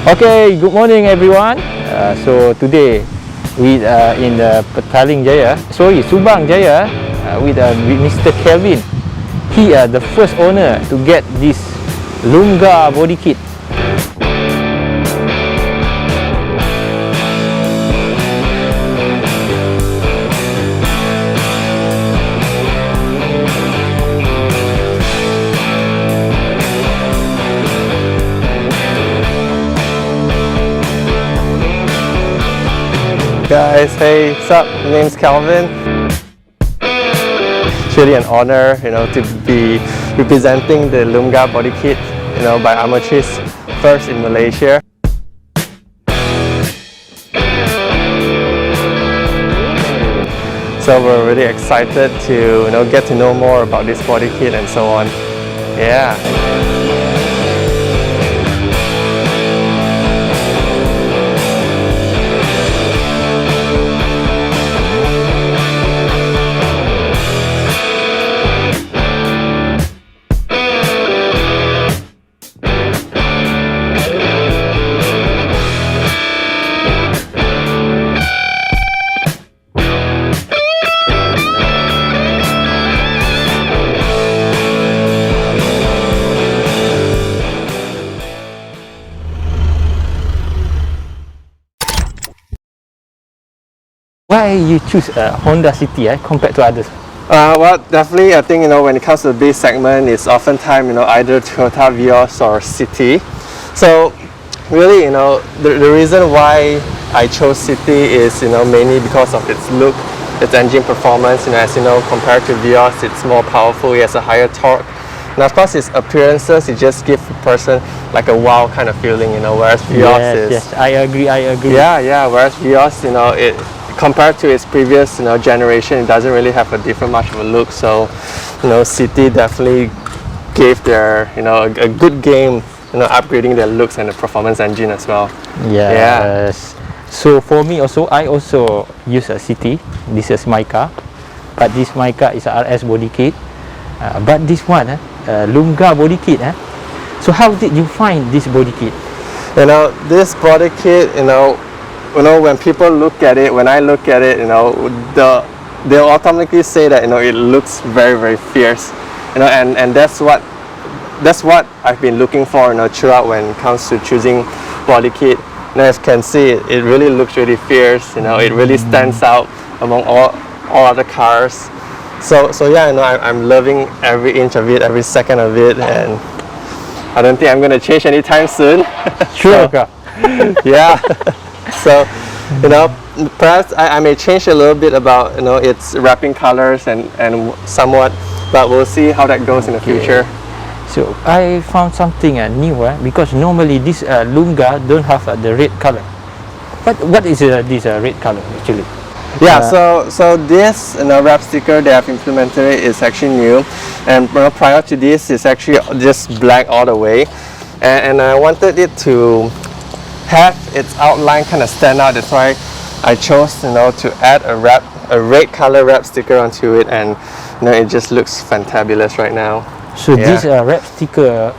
Okay, good morning everyone. So today we in Petaling Jaya, Subang Jaya, with Mr. Kelvin. He the first owner to get this Lumga Bodykit. Guys, hey, what's up? My name's Kelvin. It's really an honor, to be representing the Lumga Bodykit, by AMOTRIZ, first in Malaysia. So we're really excited to, get to know more about this bodykit and so on. Yeah. Why you choose Honda City compared to others? Well, definitely, I think, when it comes to the base segment, it's oftentimes, either Toyota Vios or City. So, really, the reason why I chose City is, mainly because of its look, its engine performance. As you know, compared to Vios, it's more powerful, it has a higher torque. And of course, its appearances, it just gives a person like a wow kind of feeling, whereas Vios is... Yes, I agree. Yeah, whereas Vios, compared to its previous generation, it doesn't really have a different much of a look. So City definitely gave their a good game, upgrading their looks and the performance engine as well. Yes. So for me also, I also use a City. This is my car, but this my car is a RS Bodykit, but this one Lumga Bodykit. So how did you find this bodykit? This bodykit, when people look at it, when I look at it, they'll automatically say that it looks very, very fierce, and that's what I've been looking for, throughout when it comes to choosing bodykit. As you can see, it really looks really fierce. It really stands out among all other cars. So yeah, I'm loving every inch of it, every second of it, and I don't think I'm gonna change anytime soon. Sure. Yeah. So, perhaps I may change a little bit about, its wrapping colors and somewhat, but we'll see how that goes in the future. So I found something new, because normally this Lumga don't have the red color. But what is this red color actually? Yeah, so this wrap sticker they have implemented is actually new, and prior to this it's actually just black all the way, and I wanted it to have its outline kind of stand out. That's why I chose to add a red color wrap sticker onto it, and it just looks fantabulous right now. So this wrap sticker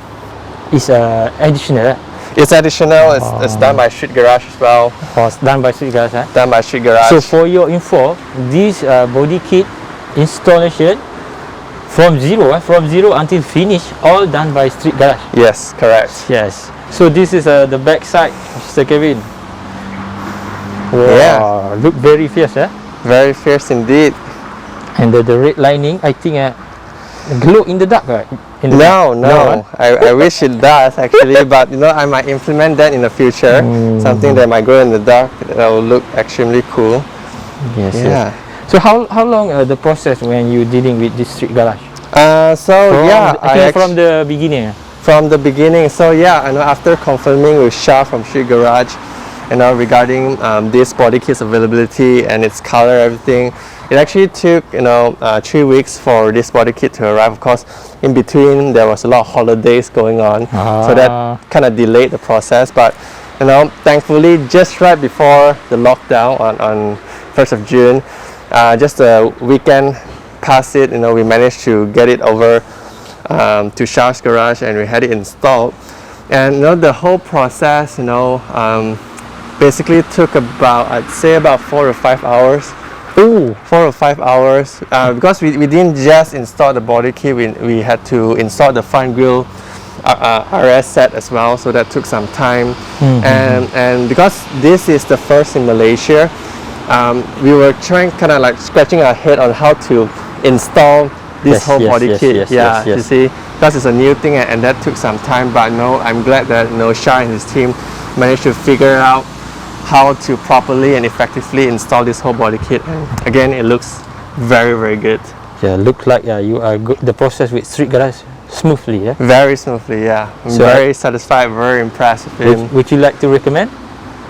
is additional. It's additional. It's done by Street Garage as well. Oh, it's done by Street Garage. Done by Street Garage. So for your info, this bodykit installation from zero until finish, all done by Street Garage. Yes, correct. Yes. So this is the back side, Mr. Kelvin. Wow, yeah, look very fierce, Very fierce indeed. And the red lining, I think, glow in the dark, right? No. I wish it does actually, but I might implement that in the future. Something that might glow in the dark that will look extremely cool. Yes. Yeah. Yes. So how long the process when you dealing with this Street Garage? From the beginning. From the beginning. So yeah, after confirming with Shah from Shah Garage, regarding this bodykit's availability and its color, everything, it actually took 3 weeks for this bodykit to arrive. Of course, in between there was a lot of holidays going on, so that kind of delayed the process. But thankfully, just right before the lockdown on 1st of June, just a weekend past it, we managed to get it over to Shah's garage, and we had it installed. And the whole process, basically took about, I'd say, about 4 or 5 hours. Oh, 4 or 5 hours, because we didn't just install the body kit, we had to install the front grille RS set as well, so that took some time. And because this is the first in Malaysia, we were trying, kind of like scratching our head on how to install this whole body kit. You see, because it's a new thing, and that took some time, but I'm glad that Shah and his team managed to figure out how to properly and effectively install this whole body kit. And again, it looks very, very good. Yeah, look like you are good. The process with street garage smoothly. Yeah, very smoothly. Yeah, I'm very satisfied, very impressed with him. Would you like to recommend?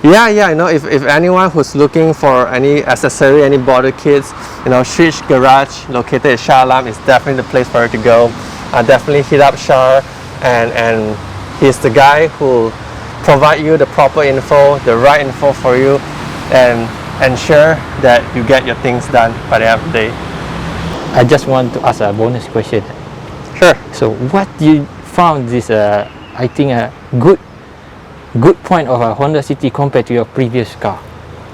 Yeah, if anyone who's looking for any accessory, any body kits, street garage located at Shah Alam is definitely the place for you to go. Definitely hit up Shah, and he's the guy who provide you the proper info, the right info for you, and ensure that you get your things done by the end of the day. I just want to ask a bonus question. Sure. So what you found this I think a good point of a Honda City compared to your previous car?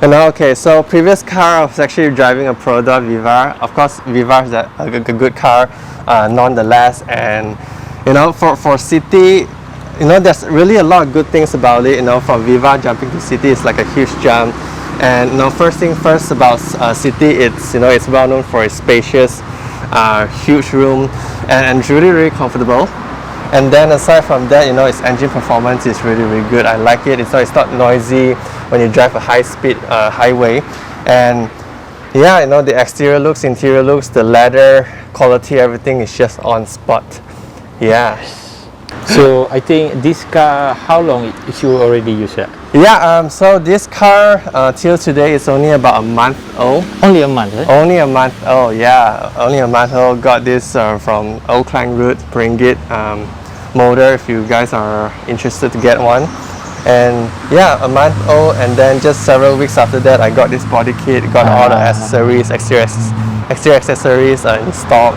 Okay, so previous car I was actually driving a Product Vivar. Of course, Vivar is a good car nonetheless, and for city, there's really a lot of good things about it. From Viva jumping to City is like a huge jump. And first thing first about City, it's it's well known for its spacious, huge room, and it's really, really comfortable. And then aside from that, its engine performance is really, really good. I like it. It's not noisy when you drive a high-speed highway. And yeah, the exterior looks, interior looks, the leather quality, everything is just on spot. Yeah. So I think this car, how long you already use it? Yeah, so this car till today is only about a month old. Only a month, eh? Only a month old, yeah. Only a month old. Got this from Old Klang Route, Bringit motor, if you guys are interested to get one. And yeah, a month old, and then just several weeks after that I got this body kit, got all the accessories, exterior accessories installed,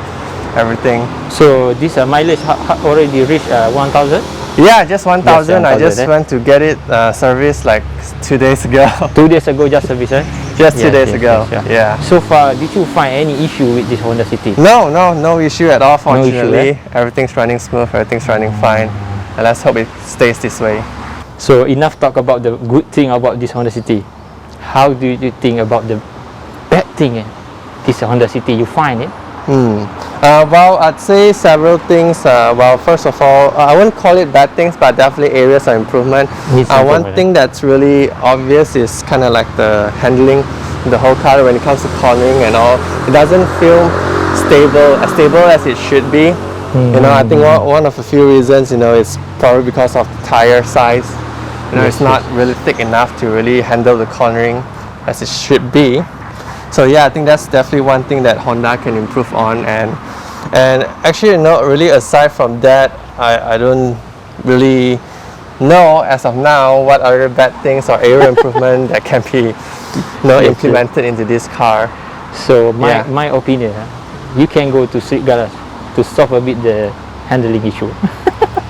everything. So this mileage already reached 1,000? Yeah, just 1,000. I just 1,000, went to get it serviced like 2 days ago. 2 days ago, just service, eh? Just 2 days ago. Yeah. So far, did you find any issue with this Honda City? No issue at all, fortunately. No issue, Everything's running smooth, everything's running fine. And let's hope it stays this way. So enough talk about the good thing about this Honda City. How do you think about the bad thing in this Honda City? You find it? Well, I'd say several things. Well, first of all, I wouldn't call it bad things, but definitely areas of improvement. One thing that's really obvious is kind of like the handling, the whole car when it comes to cornering and all. It doesn't feel stable as it should be. I think one of a few reasons, is probably because of the tire size. It's not really thick enough to really handle the cornering as it should be. So yeah, I think that's definitely one thing that Honda can improve on. And actually, really aside from that, I don't really know as of now what other bad things or area improvement that can be implemented into this car. So my opinion, you can go to street garage to solve a bit the handling issue.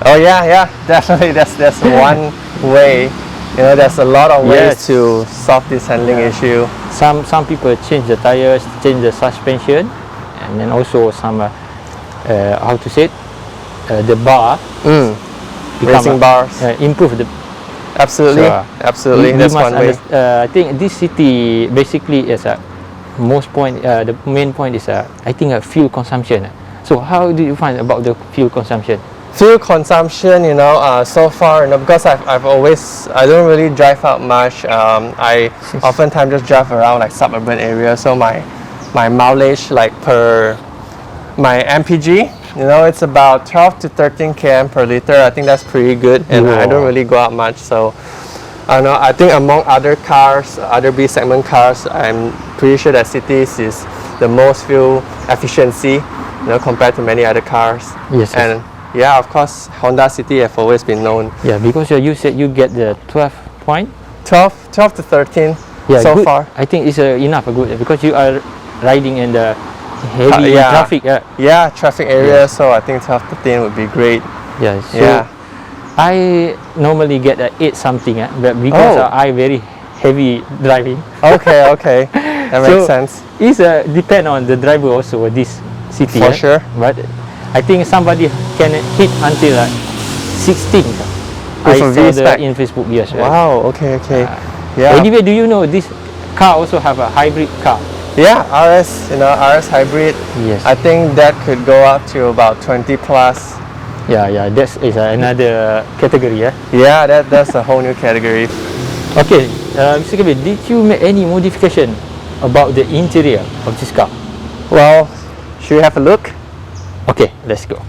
Oh yeah, definitely. That's one way. There's a lot of ways to solve this handling issue. Some people change the tires, change the suspension, and then also some how to say it, the bar, racing bars, improve the. Absolutely, absolutely. That's one way. I think this city basically is a the main point is I think a fuel consumption. So how do you find about the fuel consumption? Fuel consumption, so far, because I don't really drive out much. I oftentimes just drive around like suburban areas. So my mileage, like per my MPG, it's about 12 to 13 km per liter. I think that's pretty good, and I don't really go out much. So I think among other cars, other B segment cars, I'm pretty sure that Cities is the most fuel efficiency, compared to many other cars. Yes. And yeah, of course, Honda City have always been known. Yeah, because you said you get the 12 point? 12 to 13 so far. I think it's enough, good, because you are riding in the heavy traffic. Yeah, traffic area, so I think 12 to 13 would be great. Yeah. So I normally get a 8 something, but because Oh. I very heavy driving. Okay, okay, that makes So, sense. It's depend on the driver also this city. For sure. But I think somebody can hit until 16. With I a saw V-spec. in Facebook, yes. Right. Wow. Okay, okay. Yeah. Anyway, do you know this car also have a hybrid car? Yeah, RS, RS hybrid. Yes. I think that could go up to about 20 plus. Yeah, that is another category. Yeah, that's a whole new category. Okay, Mr. Kelvin, did you make any modification about the interior of this car? Well, should we have a look? Okay, let's go.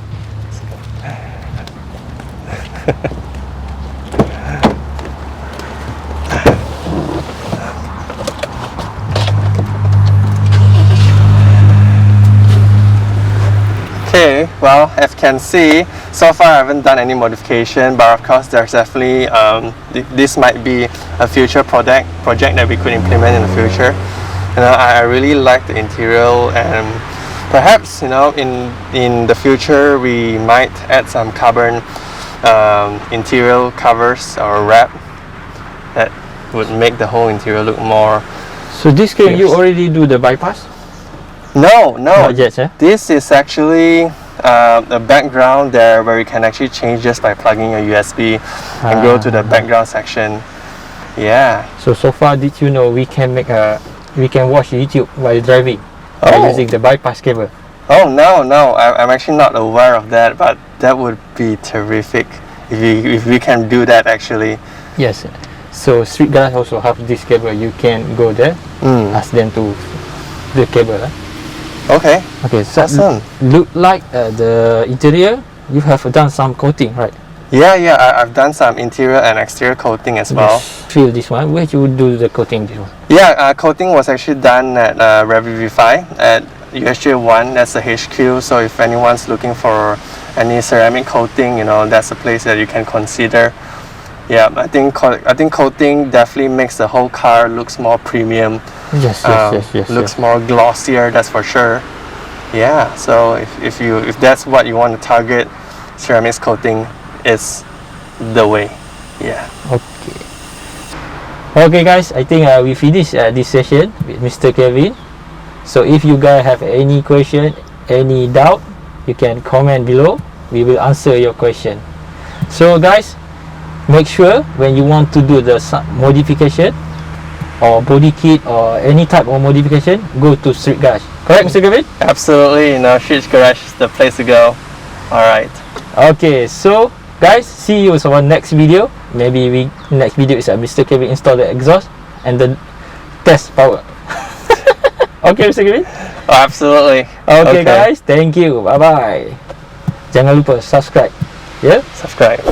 Okay, well, as you can see, so far I haven't done any modification, but of course there's definitely, this might be a future project that we could implement in the future. I really like the interior, and perhaps, in the future we might add some carbon interior covers or wrap that would make the whole interior look more. So this car, you Yes. already do the bypass? No, Not yet, eh? this is actually a background there where you can actually change just by plugging your USB and go to the background section. Yeah. So far, did you know we can watch YouTube while driving by Oh. using the bypass cable? Oh no, I'm actually not aware of that, but that would be terrific if we can do that actually. Yes. So street garage also have this cable. You can go there, ask them to the cable. Okay. Okay, so Awesome. look like the interior, you have done some coating, right? Yeah, I've done some interior and exterior coating as well. Just feel this one. Where you do the coating? This one. Yeah, coating was actually done at Revivify at USJ 1. That's the HQ. So if anyone's looking for any ceramic coating, that's a place that you can consider. Yeah, I think coating definitely makes the whole car looks more premium. Yes. Looks more glossier, that's for sure. Yeah, so if that's what you want to target, ceramics coating is the way. Yeah. Okay. Okay, guys. I think we finished this session with Mr. Kelvin. So if you guys have any question, any doubt, you can comment below. We will answer your question. So, guys, make sure when you want to do the modification or body kit or any type of modification, go to street garage. Correct, Mr. Kelvin? Absolutely, street garage is the place to go. Alright. Okay, so guys, see you on next video. Maybe next video is Mr. Kelvin install the exhaust and the test power. Okay, Mr. Kelvin? Oh, absolutely. Okay, guys, thank you. Bye bye. Jangan lupa subscribe. Yeah. Subscribe.